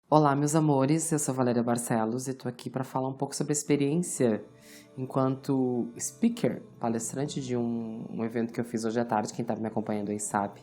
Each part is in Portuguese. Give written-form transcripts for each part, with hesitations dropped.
Olá, meus amores, eu sou Valéria Barcelos e tô aqui para falar um pouco sobre a experiência enquanto speaker, palestrante de um evento que eu fiz hoje à tarde. Quem tá me acompanhando aí sabe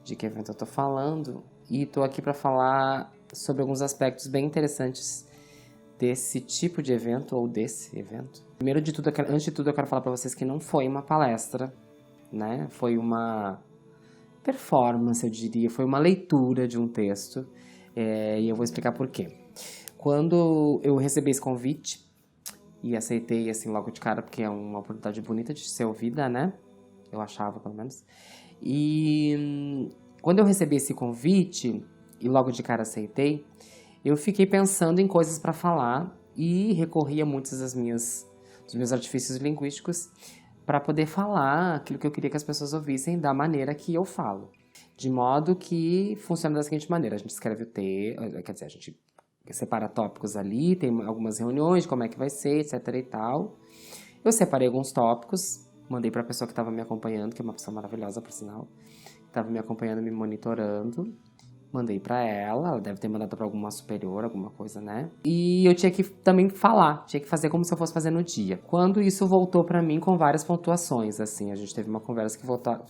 de que evento eu tô falando. E tô aqui para falar sobre alguns aspectos bem interessantes desse tipo de evento ou desse evento. Primeiro de tudo, antes de tudo, eu quero falar para vocês que não foi uma palestra, né? Foi uma performance, eu diria, foi uma leitura de um texto. E eu vou explicar por quê. Quando eu recebi esse convite e aceitei assim logo de cara, porque é uma oportunidade bonita de ser ouvida, né? Eu achava, pelo menos. E quando eu recebi esse convite e logo de cara aceitei, eu fiquei pensando em coisas para falar e recorri a muitos dos meus artifícios linguísticos para poder falar aquilo que eu queria que as pessoas ouvissem da maneira que eu falo. De modo que funciona da seguinte maneira: a gente escreve o texto, quer dizer, a gente separa tópicos ali, tem algumas reuniões de como é que vai ser, etc e tal. Eu separei alguns tópicos, mandei para a pessoa que estava me acompanhando, que é uma pessoa maravilhosa, por sinal, que estava me acompanhando, me monitorando. Mandei pra ela deve ter mandado pra alguma superior, alguma coisa, né? E eu tinha que também falar, tinha que fazer como se eu fosse fazer no dia. Quando isso voltou pra mim com várias pontuações, assim, a gente teve uma conversa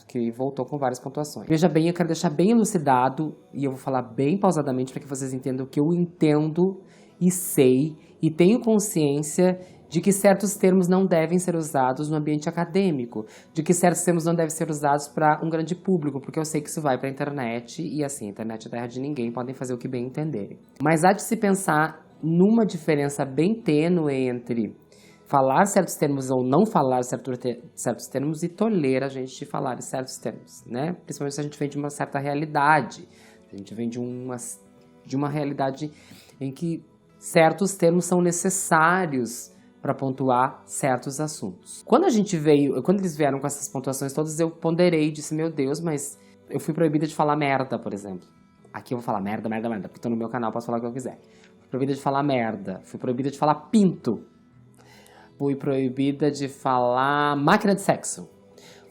que voltou com várias pontuações. Veja bem, eu quero deixar bem elucidado e eu vou falar bem pausadamente para que vocês entendam o que eu entendo e sei e tenho consciência de que certos termos não devem ser usados no ambiente acadêmico, de que certos termos não devem ser usados para um grande público, porque eu sei que isso vai para a internet e assim, a internet é terra de ninguém, podem fazer o que bem entenderem. Mas há de se pensar numa diferença bem tênue entre falar certos termos ou não falar certos termos e tolerar a gente de falar certos termos, né? Principalmente se a gente vem de uma certa realidade, a gente vem de uma realidade em que certos termos são necessários para pontuar certos assuntos. Quando eles vieram com essas pontuações todas, eu ponderei e disse, meu Deus, mas eu fui proibida de falar merda, por exemplo. Aqui eu vou falar merda, porque tô no meu canal, posso falar o que eu quiser. Fui proibida de falar merda, fui proibida de falar pinto, fui proibida de falar máquina de sexo.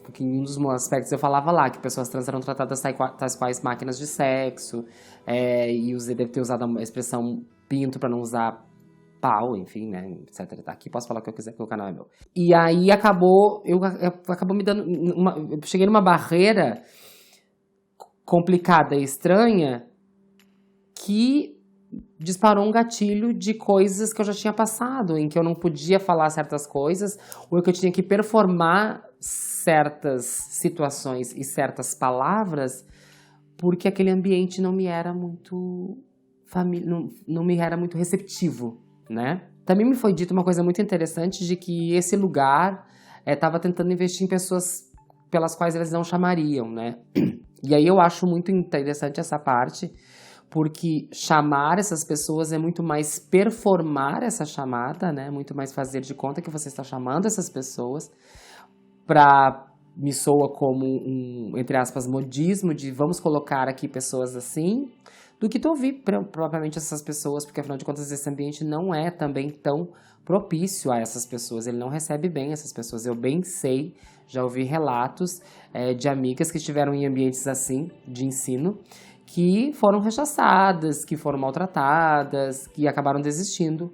Porque em um dos aspectos eu falava lá que pessoas trans eram tratadas tais quais máquinas de sexo, e deve ter usado a expressão pinto para não usar pau, enfim, né, etc. Aqui posso falar o que eu quiser, porque o canal é meu. E aí acabou me dando eu cheguei numa barreira complicada e estranha que disparou um gatilho de coisas que eu já tinha passado, em que eu não podia falar certas coisas, ou que eu tinha que performar certas situações e certas palavras, porque aquele ambiente não me era muito não me era muito receptivo, né? Também me foi dito uma coisa muito interessante de que esse lugar estava tentando investir em pessoas pelas quais eles não chamariam, né? E aí eu acho muito interessante essa parte, porque chamar essas pessoas é muito mais performar essa chamada, né? Muito mais fazer de conta que você está chamando essas pessoas me soa como entre aspas, modismo de vamos colocar aqui pessoas assim, do que tu ouvir propriamente essas pessoas, porque afinal de contas esse ambiente não é também tão propício a essas pessoas, ele não recebe bem essas pessoas. Eu bem sei, já ouvi relatos de amigas que estiveram em ambientes assim, de ensino, que foram rechaçadas, que foram maltratadas, que acabaram desistindo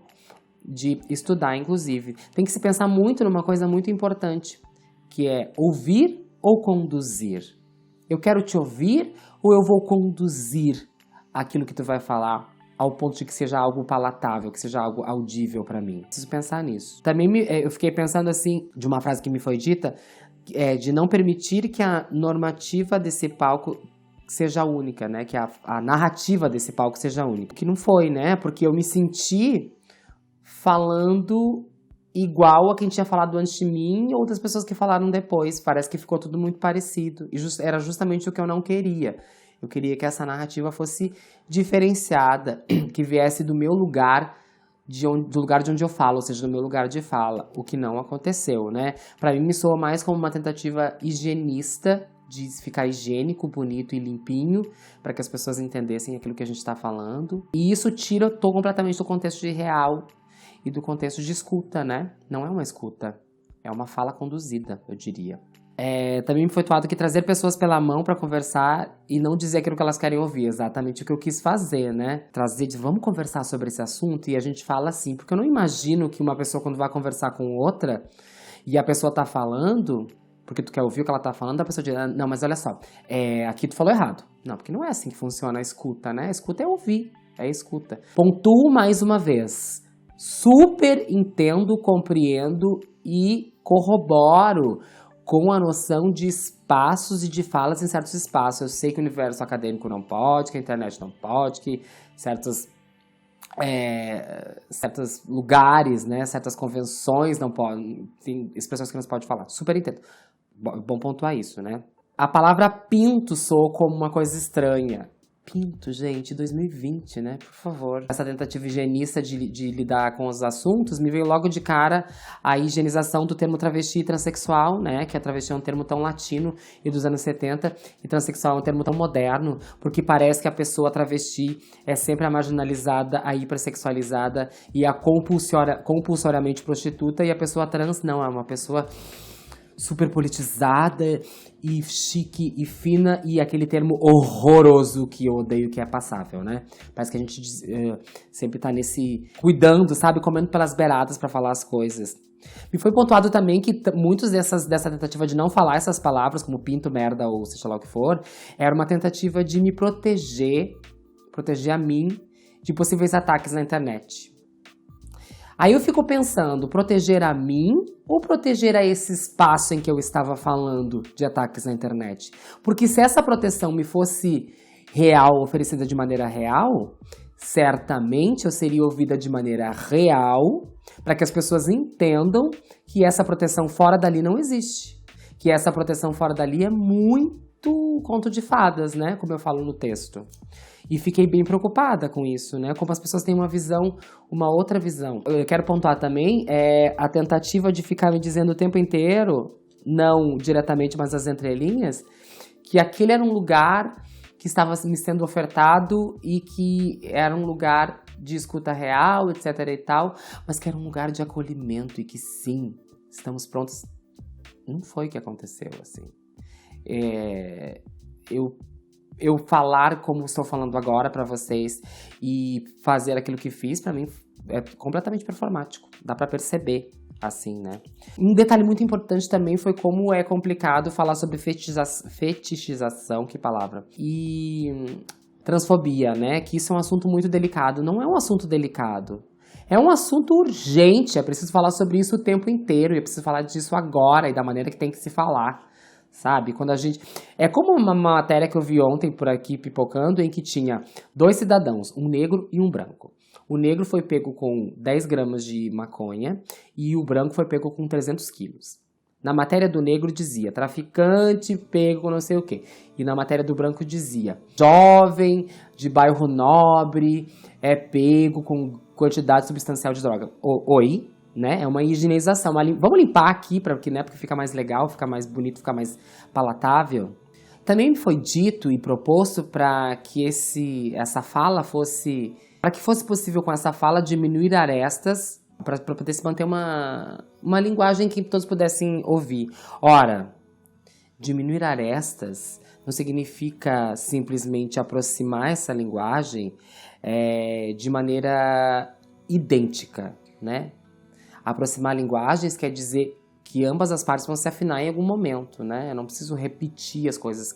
de estudar, inclusive. Tem que se pensar muito numa coisa muito importante, que é ouvir ou conduzir. Eu quero te ouvir ou eu vou conduzir aquilo que tu vai falar ao ponto de que seja algo palatável, que seja algo audível para mim? Preciso pensar nisso. Também eu fiquei pensando assim, de uma frase que me foi dita, de não permitir que a normativa desse palco seja única, né? Que a narrativa desse palco seja única. Que não foi, né? Porque eu me senti falando igual a quem tinha falado antes de mim, ou das pessoas que falaram depois. Parece que ficou tudo muito parecido. E era justamente o que eu não queria. Eu queria que essa narrativa fosse diferenciada, que viesse do meu lugar, do lugar de onde eu falo, ou seja, do meu lugar de fala. O que não aconteceu, né? Pra mim, me soa mais como uma tentativa higienista, de ficar higiênico, bonito e limpinho, para que as pessoas entendessem aquilo que a gente está falando. E isso tira completamente do contexto de real e do contexto de escuta, né? Não é uma escuta, é uma fala conduzida, eu diria. Também me foi toado que trazer pessoas pela mão para conversar e não dizer aquilo que elas querem ouvir, exatamente o que eu quis fazer, né? Vamos conversar sobre esse assunto, e a gente fala assim, porque eu não imagino que uma pessoa, quando vai conversar com outra e a pessoa tá falando, porque tu quer ouvir o que ela tá falando, a pessoa diz, não, mas olha só, aqui tu falou errado. Não, porque não é assim que funciona a escuta, né? A escuta é ouvir, é a escuta. Pontuo mais uma vez, super entendo, compreendo e corroboro com a noção de espaços e de falas em certos espaços. Eu sei que o universo acadêmico não pode, que a internet não pode, que certos lugares, né, certas convenções não podem, tem expressões que não se pode falar. Super entendo. Bom pontuar isso, né? A palavra pinto soou como uma coisa estranha. Pinto, gente, 2020, né? Por favor. Essa tentativa higienista de lidar com os assuntos me veio logo de cara a higienização do termo travesti e transexual, né? Que a travesti é um termo tão latino e dos anos 70, e transexual é um termo tão moderno, porque parece que a pessoa travesti é sempre a marginalizada, a hipersexualizada e a compulsoriamente prostituta, e a pessoa trans não, é uma pessoa super politizada e chique e fina, e aquele termo horroroso que eu odeio, que é passável, né? Parece que a gente sempre tá cuidando, sabe? Comendo pelas beiradas pra falar as coisas. Me foi pontuado também que muitos dessa tentativa de não falar essas palavras, como pinto, merda ou seja lá o que for, era uma tentativa de me proteger a mim de possíveis ataques na internet. Aí eu fico pensando, proteger a mim ou proteger a esse espaço em que eu estava falando de ataques na internet? Porque se essa proteção me fosse real, oferecida de maneira real, certamente eu seria ouvida de maneira real, para que as pessoas entendam que essa proteção fora dali não existe. Que essa proteção fora dali é muito conto de fadas, né? Como eu falo no texto. E fiquei bem preocupada com isso, né? Como as pessoas têm uma outra visão. Eu quero pontuar também a tentativa de ficar me dizendo o tempo inteiro, não diretamente, mas as entrelinhas, que aquele era um lugar que estava me sendo ofertado e que era um lugar de escuta real, etc e tal, mas que era um lugar de acolhimento e que sim, estamos prontos. Não foi o que aconteceu, assim. Eu falar como estou falando agora pra vocês e fazer aquilo que fiz, pra mim, é completamente performático. Dá pra perceber, assim, né? Um detalhe muito importante também foi como é complicado falar sobre fetichização, que palavra, e transfobia, né? Que isso é um assunto muito delicado. Não é um assunto delicado. É um assunto urgente, é preciso falar sobre isso o tempo inteiro, e é preciso falar disso agora e da maneira que tem que se falar. Sabe? Quando a gente... É como uma matéria que eu vi ontem por aqui pipocando, em que tinha 2 cidadãos, um negro e um branco. O negro foi pego com 10 gramas de maconha e o branco foi pego com 300 quilos. Na matéria do negro dizia, traficante pego com não sei o quê. E na matéria do branco dizia, jovem de bairro nobre é pego com quantidade substancial de droga. Oi? Né? É uma higienização. Vamos limpar aqui, porque fica mais legal, fica mais bonito, fica mais palatável. Também foi dito e proposto para que essa fala fosse... Para que fosse possível com essa fala diminuir arestas, para poder se manter uma linguagem que todos pudessem ouvir. Ora, diminuir arestas não significa simplesmente aproximar essa linguagem de maneira idêntica, né? Aproximar linguagens quer dizer que ambas as partes vão se afinar em algum momento, né? Eu não preciso repetir as coisas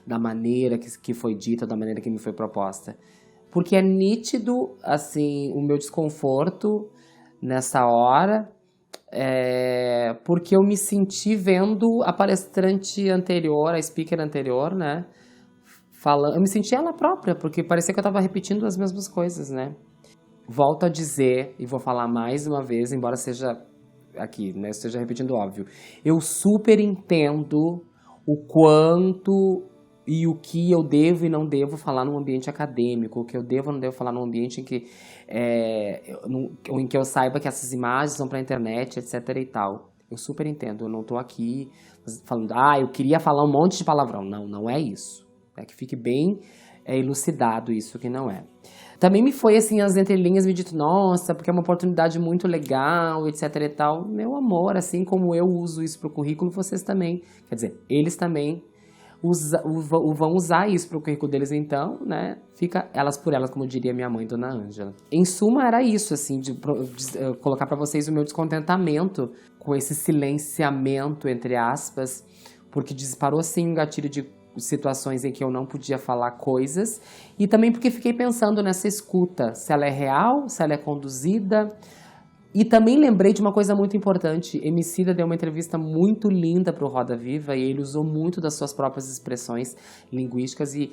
da maneira que foi dita, da maneira que me foi proposta. Porque é nítido, assim, o meu desconforto nessa hora, porque eu me senti vendo a palestrante anterior, a speaker anterior, né? Eu me senti ela própria, porque parecia que eu estava repetindo as mesmas coisas, né? Volto a dizer, e vou falar mais uma vez, embora seja aqui, né, esteja repetindo óbvio. Eu super entendo o quanto e o que eu devo e não devo falar num ambiente acadêmico, o que eu devo e não devo falar num ambiente em que eu saiba que essas imagens são para a internet, etc e tal. Eu super entendo, eu não tô aqui falando, eu queria falar um monte de palavrão. Não, não é isso. É que fique bem elucidado isso que não é. Também me foi assim, as entrelinhas me dito, nossa, porque é uma oportunidade muito legal, etc e tal. Meu amor, assim como eu uso isso pro currículo, vocês também. Quer dizer, eles também vão usar isso pro currículo deles, então, né? Fica elas por elas, como diria minha mãe, Dona Ângela. Em suma, era isso, assim, de colocar pra vocês o meu descontentamento com esse silenciamento, entre aspas, porque disparou, assim, um gatilho de situações em que eu não podia falar coisas, e também porque fiquei pensando nessa escuta, se ela é real, se ela é conduzida. E também lembrei de uma coisa muito importante. Emicida deu uma entrevista muito linda para o Roda Viva e ele usou muito das suas próprias expressões linguísticas e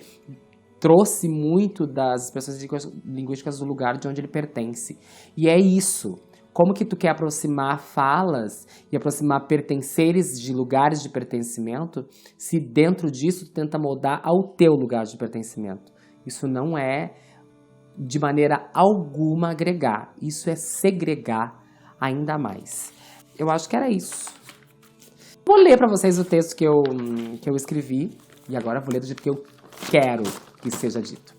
trouxe muito das expressões linguísticas do lugar de onde ele pertence. E é isso. Como que tu quer aproximar falas e aproximar pertenceres de lugares de pertencimento se dentro disso tu tenta moldar ao teu lugar de pertencimento? Isso não é de maneira alguma agregar. Isso é segregar ainda mais. Eu acho que era isso. Vou ler para vocês o texto que eu escrevi. E agora vou ler do jeito que eu quero que seja dito.